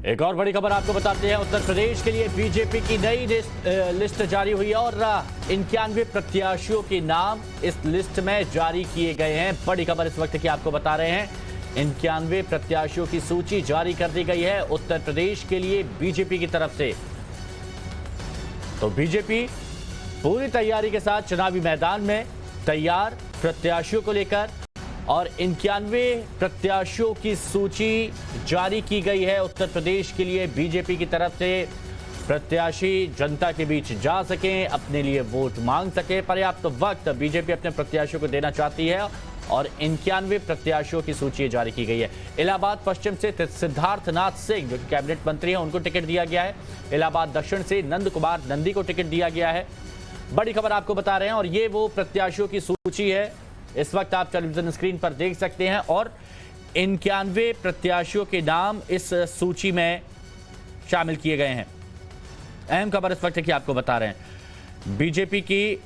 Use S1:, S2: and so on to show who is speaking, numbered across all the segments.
S1: एक और बड़ी खबर आपको बताते हैं। उत्तर प्रदेश के लिए बीजेपी की नई लिस्ट जारी हुई है और 91 प्रत्याशियों के नाम इस लिस्ट में जारी किए गए हैं। बड़ी खबर इस वक्त की आपको बता रहे हैं। 91 प्रत्याशियों की सूची जारी कर दी गई है उत्तर प्रदेश के लिए बीजेपी की तरफ से। तो बीजेपी पूरी तैयारी के साथ चुनावी मैदान में तैयार प्रत्याशियों को लेकर और 91 प्रत्याशियों की सूची जारी की गई है उत्तर प्रदेश के लिए बीजेपी की तरफ से। प्रत्याशी जनता के बीच जा सकें, अपने लिए वोट मांग सके, पर्याप्त वक्त बीजेपी अपने प्रत्याशियों को देना चाहती है और 91 प्रत्याशियों की सूची जारी की गई है। इलाहाबाद पश्चिम से सिद्धार्थनाथ सिंह जो कि कैबिनेट मंत्री हैं उनको टिकट दिया गया है। इलाहाबाद दक्षिण से नंद कुमार नंदी को टिकट दिया गया है। बड़ी खबर आपको बता रहे हैं और ये वो प्रत्याशियों की सूची है इस वक्त आप टेलीविजन स्क्रीन पर देख सकते हैं और 91 प्रत्याशियों के नाम इस सूची में शामिल किए गए हैं। अहम खबर इस वक्त की आपको बता रहे हैं। बीजेपी की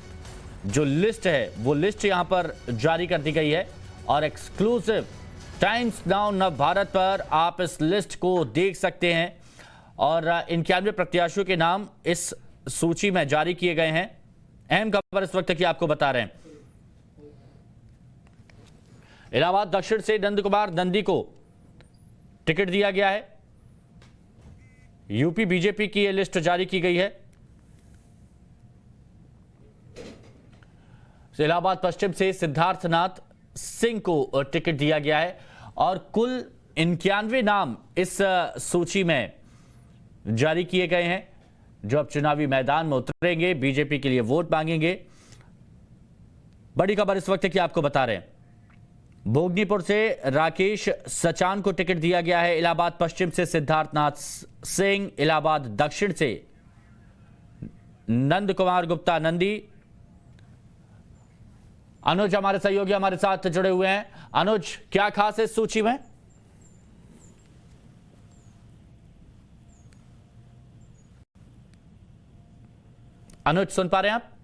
S1: जो लिस्ट है वो लिस्ट यहां पर जारी कर दी गई है और एक्सक्लूसिव टाइम्स नाउ नव भारत पर आप इस लिस्ट को देख सकते हैं और 91 प्रत्याशियों के नाम इस सूची में जारी किए गए हैं। अहम खबर इस वक्त की आपको बता रहे हैं। इलाहाबाद दक्षिण से नंद कुमार नंदी को टिकट दिया गया है। यूपी बीजेपी की यह लिस्ट जारी की गई है। इलाहाबाद पश्चिम से सिद्धार्थनाथ सिंह को टिकट दिया गया है और कुल 91 नाम इस सूची में जारी किए गए हैं जो अब चुनावी मैदान में उतरेंगे, बीजेपी के लिए वोट मांगेंगे। बड़ी खबर इस वक्त की आपको बता रहे हैं। भोगनीपुर से राकेश सचान को टिकट दिया गया है। इलाहाबाद पश्चिम से सिद्धार्थनाथ सिंह, इलाहाबाद दक्षिण से नंद कुमार गुप्ता नंदी। अनुज हमारे सहयोगी हमारे साथ जुड़े हुए हैं। अनुज, क्या खास है इस सूची में? अनुज सुन पा रहे हैं आप?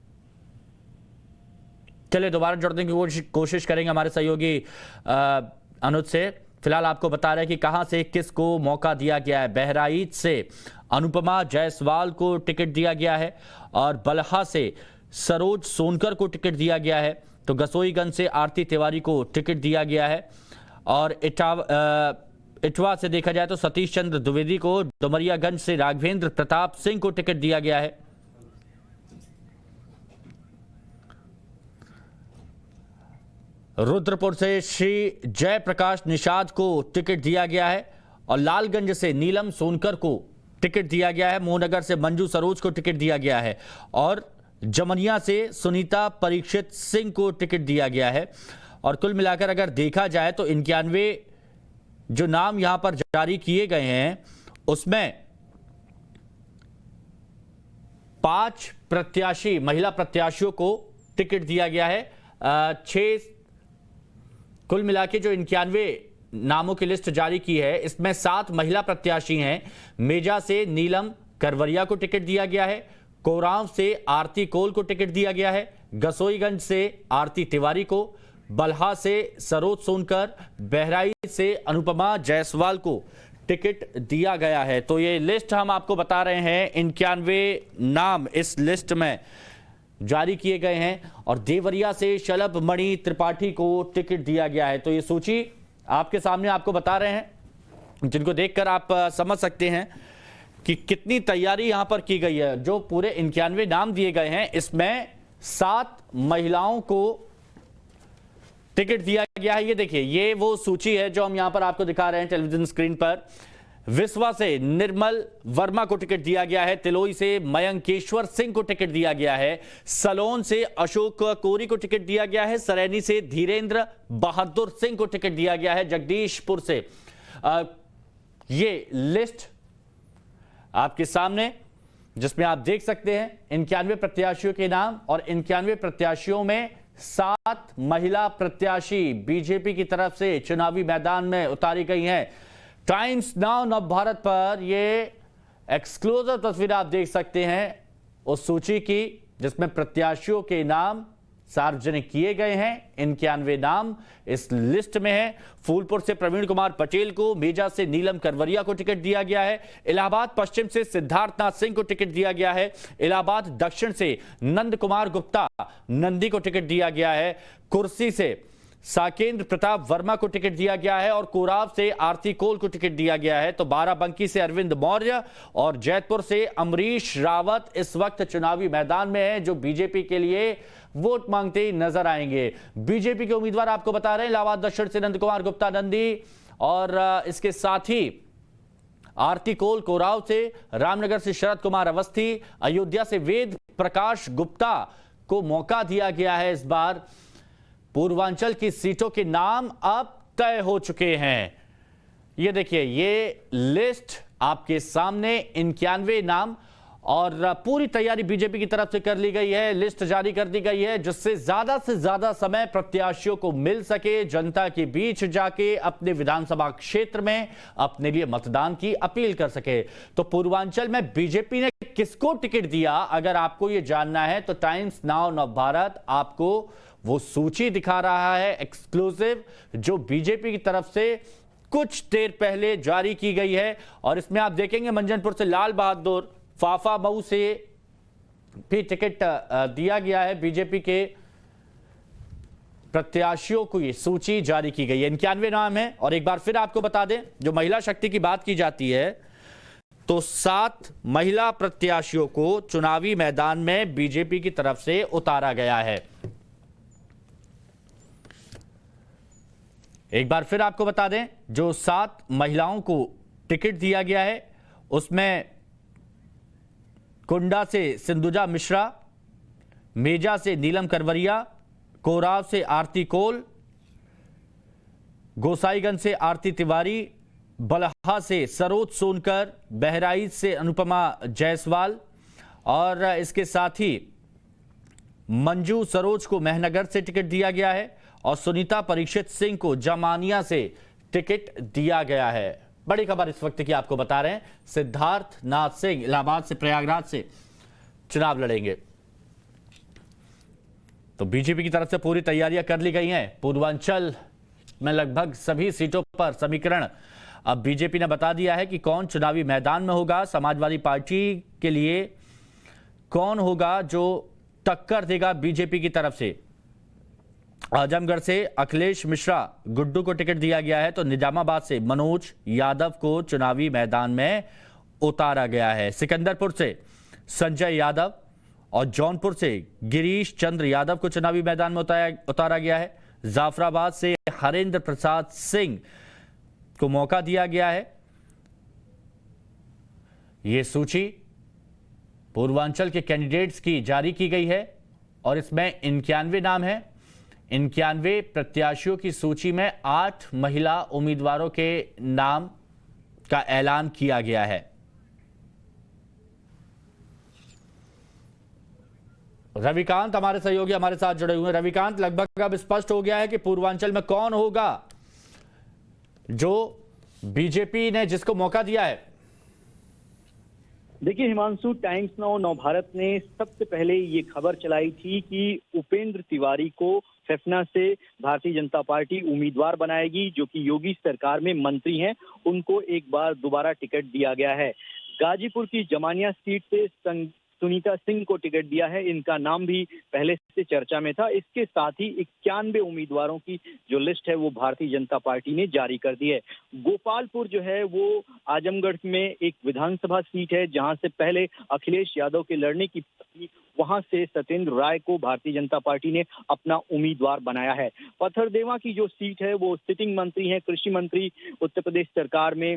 S1: चलिए दोबारा जुड़ने की कोशिश करेंगे हमारे सहयोगी अनुज से। फिलहाल आपको बता रहे हैं कि कहां से किसको मौका दिया गया है। बहराइच से अनुपमा जायसवाल को टिकट दिया गया है और बलहा से सरोज सोनकर को टिकट दिया गया है। तो गसोईगंज से आरती तिवारी को टिकट दिया गया है और इटवा से देखा जाए तो सतीश चंद्र द्विवेदी को, डुमरियागंज से राघवेंद्र प्रताप सिंह को टिकट दिया गया है। रुद्रपुर से श्री जयप्रकाश निषाद को टिकट दिया गया है और लालगंज से नीलम सोनकर को टिकट दिया गया है। मोहनगर से मंजू सरोज को टिकट दिया गया है और जमनिया से सुनीता परीक्षित सिंह को टिकट दिया गया है। और कुल मिलाकर अगर देखा जाए तो 91 जो नाम यहां पर जारी किए गए हैं उसमें 5 प्रत्याशी महिला प्रत्याशियों को टिकट दिया गया है। 6 कुल मिला के जो 91 नामों की लिस्ट जारी की है इसमें 7 महिला प्रत्याशी हैं। मेजा से नीलम करवरिया को टिकट दिया गया है। कोरांव से आरती कोल को टिकट दिया गया है। गसोईगंज से आरती तिवारी को, बलहा से सरोज सोनकर, बहराइच से अनुपमा जायसवाल को टिकट दिया गया है। तो ये लिस्ट हम आपको बता रहे हैं। 91 नाम इस लिस्ट में जारी किए गए हैं और देवरिया से शलभ मणि त्रिपाठी को टिकट दिया गया है। तो ये सूची आपके सामने आपको बता रहे हैं जिनको देखकर आप समझ सकते हैं कि कितनी तैयारी यहां पर की गई है। जो पूरे 91 नाम दिए गए हैं इसमें 7 महिलाओं को टिकट दिया गया है। ये देखिए, ये वो सूची है जो हम यहां पर आपको दिखा रहे हैं टेलीविजन स्क्रीन पर। विसवा से निर्मल वर्मा को टिकट दिया गया है। तिलोई से मयंकेश्वर सिंह को टिकट दिया गया है। सलोन से अशोक कोरी को टिकट दिया गया है। सरैनी से धीरेन्द्र बहादुर सिंह को टिकट दिया गया है। जगदीशपुर से ये लिस्ट आपके सामने जिसमें आप देख सकते हैं 91 प्रत्याशियों के नाम और 91 प्रत्याशियों में 7 महिला प्रत्याशी बीजेपी की तरफ से चुनावी मैदान में उतारी गई हैं। टाइम्स नाउ नव भारत पर ये एक्सक्लूसिव तस्वीर आप देख सकते हैं उस सूची की जिसमें प्रत्याशियों के नाम सार्वजनिक किए गए हैं। 91 नाम इस लिस्ट में है। फूलपुर से प्रवीण कुमार पटेल को, मेजा से नीलम करवरिया को टिकट दिया गया है। इलाहाबाद पश्चिम से सिद्धार्थनाथ सिंह को टिकट दिया गया है। इलाहाबाद दक्षिण से नंद कुमार गुप्ता नंदी को टिकट दिया गया है। कुर्सी से साकेंद्र प्रताप वर्मा को टिकट दिया गया है और कोराव से आरती कोल को टिकट दिया गया है। तो बाराबंकी से अरविंद मौर्य और जैतपुर से अमरीश रावत इस वक्त चुनावी मैदान में है, जो बीजेपी के लिए वोट मांगते नजर आएंगे। बीजेपी के उम्मीदवार आपको बता रहे हैं, इलाहाबाद दक्षिण से नंद कुमार गुप्ता नंदी और इसके साथ ही आरती कोल कोराव से, रामनगर से शरद कुमार अवस्थी, अयोध्या से वेद प्रकाश गुप्ता को मौका दिया गया है। इस बार पूर्वांचल की सीटों के नाम अब तय हो चुके हैं। ये देखिए, ये लिस्ट आपके सामने, 91 नाम, और पूरी तैयारी बीजेपी की तरफ से कर ली गई है। लिस्ट जारी कर दी गई है जिससे ज्यादा से ज्यादा समय प्रत्याशियों को मिल सके, जनता के बीच जाके अपने विधानसभा क्षेत्र में अपने लिए मतदान की अपील कर सके। तो पूर्वांचल में बीजेपी ने किसको टिकट दिया, अगर आपको यह जानना है तो टाइम्स नाउ नवभारत आपको वो सूची दिखा रहा है एक्सक्लूसिव, जो बीजेपी की तरफ से कुछ देर पहले जारी की गई है। और इसमें आप देखेंगे मंजनपुर से लाल बहादुर, फाफा मऊ से भी टिकट दिया गया है। बीजेपी के प्रत्याशियों को ये सूची जारी की गई है। 91 नाम है। और एक बार फिर आपको बता दें, जो महिला शक्ति की बात की जाती है तो 7 महिला प्रत्याशियों को चुनावी मैदान में बीजेपी की तरफ से उतारा गया है। एक बार फिर आपको बता दें, जो 7 महिलाओं को टिकट दिया गया है उसमें कुंडा से सिंधुजा मिश्रा, मेजा से नीलम करवरिया, कोराव से आरती कोल, गोसाईगंज से आरती तिवारी, बलहा से सरोज सोनकर, बहराइच से अनुपमा जायसवाल और इसके साथ ही मंजू सरोज को मेहनगर से टिकट दिया गया है और सुनीता परीक्षित सिंह को जामानिया से टिकट दिया गया है। बड़ी खबर इस वक्त की आपको बता रहे हैं, सिद्धार्थनाथ सिंह इलाहाबाद से, प्रयागराज से चुनाव लड़ेंगे। तो बीजेपी की तरफ से पूरी तैयारियां कर ली गई हैं। पूर्वांचल में लगभग सभी सीटों पर समीकरण अब बीजेपी ने बता दिया है कि कौन चुनावी मैदान में होगा। समाजवादी पार्टी के लिए कौन होगा जो टक्कर देगा बीजेपी की तरफ से। आजमगढ़ से अखिलेश मिश्रा गुड्डू को टिकट दिया गया है, तो निजामाबाद से मनोज यादव को चुनावी मैदान में उतारा गया है। सिकंदरपुर से संजय यादव और जौनपुर से गिरीश चंद्र यादव को चुनावी मैदान में उतारा गया है। जाफराबाद से हरेंद्र प्रसाद सिंह को मौका दिया गया है। यह सूची पूर्वांचल के कैंडिडेट्स की जारी की गई है और इसमें 91 नाम है। 91 प्रत्याशियों की सूची में 8 महिला उम्मीदवारों के नाम का ऐलान किया गया है। रविकांत हमारे सहयोगी हमारे साथ जुड़े हुए हैं। रविकांत, लगभग अब स्पष्ट हो गया है कि पूर्वांचल में कौन होगा जो बीजेपी ने जिसको मौका दिया है।
S2: देखिए हिमांशु, टाइम्स नाउ नवभारत ने सबसे पहले ये खबर चलाई थी कि उपेंद्र तिवारी को फेफना से भारतीय जनता पार्टी उम्मीदवार बनाएगी, जो कि योगी सरकार में मंत्री हैं। उनको एक बार दोबारा टिकट दिया गया है। गाजीपुर की जमानिया सीट से सुनीता सिंह को टिकट दिया है। इनका नाम भी पहले से चर्चा में था। इसके साथ ही 91 उम्मीदवारों की जो लिस्ट है वो भारतीय जनता पार्टी ने जारी कर दी है। गोपालपुर जो है वो आजमगढ़ में एक विधानसभा सीट है, जहां से पहले अखिलेश यादव के लड़ने की वहां से सत्येंद्र राय को भारतीय जनता पार्टी ने अपना उम्मीदवार बनाया है। पथरदेवा की जो सीट है वो सिटिंग मंत्री है, कृषि मंत्री उत्तर प्रदेश सरकार में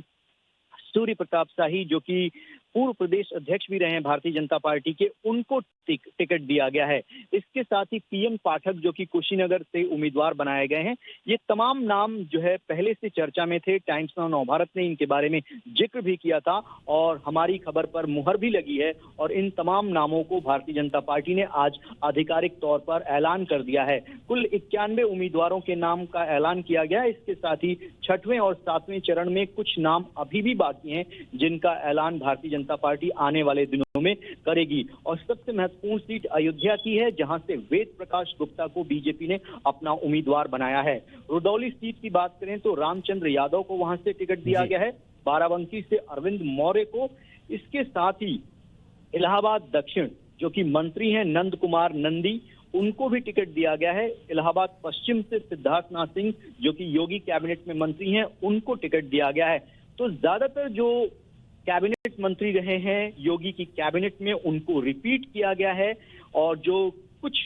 S2: सूर्य प्रताप शाही, जो कि पूर्व प्रदेश अध्यक्ष भी रहे हैं भारतीय जनता पार्टी के, उनको टिकट दिया गया है। इसके साथ ही पीएन पाठक, जो कि कुशीनगर से उम्मीदवार बनाए गए हैं। ये तमाम नाम जो है पहले से चर्चा में थे। टाइम्स नाउ नवभारत ने इनके बारे में जिक्र भी किया था और हमारी खबर पर मुहर भी लगी है और इन तमाम नामों को भारतीय जनता पार्टी ने आज आधिकारिक तौर पर ऐलान कर दिया है। कुल 91 उम्मीदवारों के नाम का ऐलान किया गया। इसके साथ ही 6वें और 7वें चरण में कुछ नाम अभी भी बाकी हैं, जिनका ऐलान भारतीय जनता पार्टी आने वाले दिनों में करेगी। और सबसे महत्वपूर्ण सीट अयोध्या की है, जहां से वेद प्रकाश गुप्ता को बीजेपी ने अपना उम्मीदवार बनाया है। रुदौली सीट की बात करें तो रामचंद्र यादव को वहां से टिकट दिया गया है, बाराबंकी से अरविंद मौर्य को। इसके साथ ही इलाहाबाद दक्षिण जो कि मंत्री हैं नंद कुमार नंदी, उनको भी टिकट दिया गया है। इलाहाबाद पश्चिम से सिद्धार्थनाथ सिंह जो कि योगी कैबिनेट में मंत्री हैं, उनको टिकट दिया गया है। तो ज्यादातर जो कैबिनेट मंत्री रहे हैं योगी की कैबिनेट में, उनको रिपीट किया गया है। और जो कुछ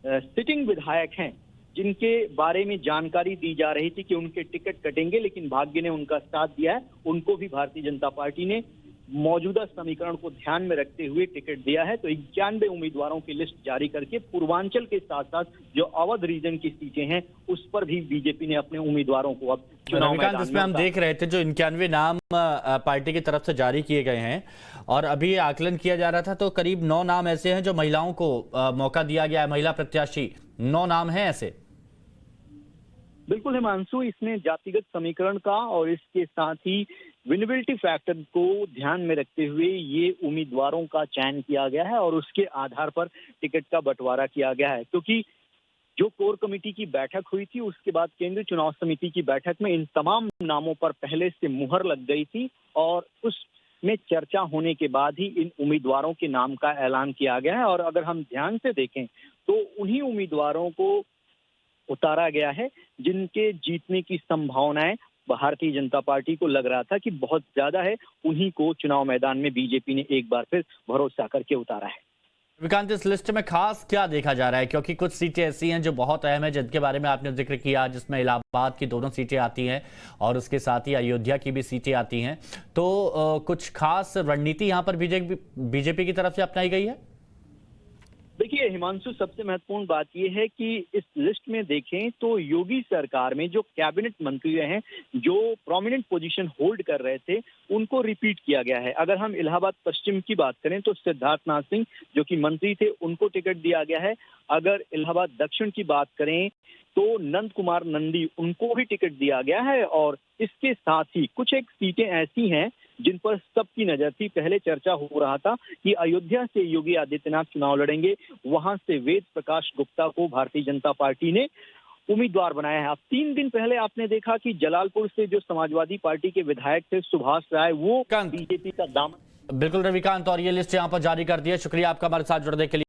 S2: सिटिंग विधायक हैं जिनके बारे में जानकारी दी जा रही थी कि उनके टिकट कटेंगे, लेकिन भाग्य ने उनका साथ दिया है, उनको भी भारतीय जनता पार्टी ने मौजूदा समीकरण को ध्यान में रखते हुए टिकट दिया है। तो 91 उम्मीदवारों की लिस्ट जारी करके पूर्वांचल के साथ साथ जो अवध रीजन की सीटें हैं उस पर भी बीजेपी ने अपने उम्मीदवारों को अब चुनाव मैदान
S1: इसमें हम देख रहे थे जो 91 नाम पार्टी की तरफ से जारी किए गए हैं और अभी आकलन किया जा रहा था तो करीब 9 नाम ऐसे हैं जो महिलाओं को मौका दिया गया है, महिला प्रत्याशी 9 नाम हैं ऐसे।
S2: बिल्कुल हिमांशु, इसमें जातिगत समीकरण का और इसके साथ ही विनेबिलिटी फैक्टर को ध्यान में रखते हुए ये उम्मीदवारों का चयन किया गया है और उसके आधार पर टिकट का बंटवारा किया गया है। क्योंकि जो कोर कमेटी की बैठक हुई थी उसके बाद केंद्रीय चुनाव समिति की बैठक में इन तमाम नामों पर पहले से मुहर लग गई थी और उसमें चर्चा होने के बाद ही इन उम्मीदवारों के नाम का ऐलान किया गया है। और अगर हम ध्यान से देखें तो उन्हीं उम्मीदवारों को उतारा गया है जिनके जीतने की संभावनाएं भारतीय जनता पार्टी को लग रहा था कि बहुत ज्यादा है, उन्हीं को चुनाव मैदान में बीजेपी ने एक बार फिर भरोसा करके उतारा है।
S1: विकांत, इस लिस्ट में खास क्या देखा जा रहा है, क्योंकि कुछ सीटें ऐसी हैं जो बहुत अहम है जिनके बारे में आपने जिक्र किया, जिसमें इलाहाबाद की दोनों सीटें आती हैं और उसके साथ ही अयोध्या की भी सीटें आती हैं, तो कुछ खास रणनीति यहाँ पर बीजेपी की तरफ से अपनाई गई है?
S2: देखिए हिमांशु, सबसे महत्वपूर्ण बात यह है कि इस लिस्ट में देखें तो योगी सरकार में जो कैबिनेट मंत्री रहे हैं, जो प्रोमिनेंट पोजीशन होल्ड कर रहे थे, उनको रिपीट किया गया है। अगर हम इलाहाबाद पश्चिम की बात करें तो सिद्धार्थनाथ सिंह जो कि मंत्री थे, उनको टिकट दिया गया है। अगर इलाहाबाद दक्षिण की बात करें तो नंद कुमार नंदी, उनको भी टिकट दिया गया है। और इसके साथ ही कुछ एक सीटें ऐसी हैं जिन पर सबकी नजर थी। पहले चर्चा हो रहा था कि अयोध्या से योगी आदित्यनाथ चुनाव लड़ेंगे, वहां से वेद प्रकाश गुप्ता को भारतीय जनता पार्टी ने उम्मीदवार बनाया है। अब 3 दिन पहले आपने देखा कि जलालपुर से जो समाजवादी पार्टी के विधायक थे सुभाष राय, वो बीजेपी का दामन।
S1: बिल्कुल रविकांत, और ये लिस्ट यहाँ पर जारी कर दी है। शुक्रिया आपका हमारे साथ जुड़ने के लिए।